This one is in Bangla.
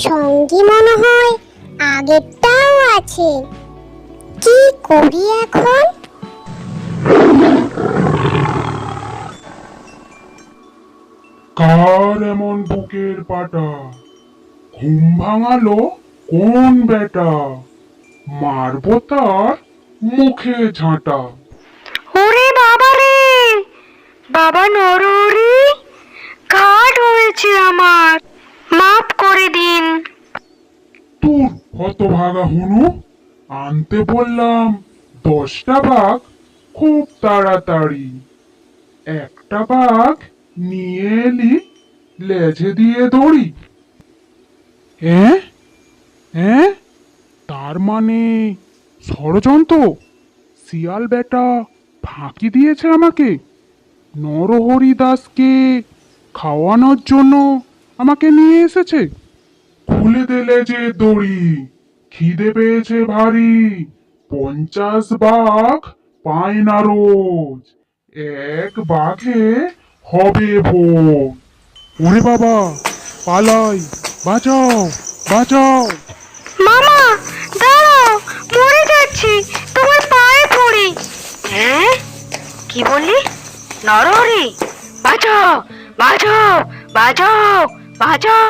সঙ্গী মনে হয় আগেরটাও আছে। কি করি এখন? কার এমন বুকের পাটা? ঘুম ভাঙালো কোন বেটা? মারবো তার মুখে ঝাঁটা। ওরে বাবা রে, বাবা নরহরি, ঘাট হয়েছে আমার, মাফ করে দিন। তোর হতভাগা হুনু, আনতে বললাম 10টা বাঘ খুব তাড়াতাড়ি। একটা বাঘ নিয়ে এলি লেজে দিয়ে দড়ি। হ্যাঁ হ্যাঁ, তার মানে ষড়যন্ত্র? শিয়াল বেটা ফাঁকি দিয়েছে আমাকে, নরহরি দাসকে খাওয়ানোর জন্য আমাকে নিয়ে এসেছে। খুলে দিলে যে দড়ি, খিদে পেয়েছে ভারী, 50 বাঘ পায় না রোজ, এক বাঘে হবে ভোজ। ওরে বাবা, পালাই, বাঁচাও বাঁচাও। মামা দাঁড়াও, মরে যাচ্ছি, তোমার পায়ে পড়ি। হ্যাঁ, কি বললি? নরহরি, বাঁচাও বাঁচাও বাঁচাও বাঁচাও।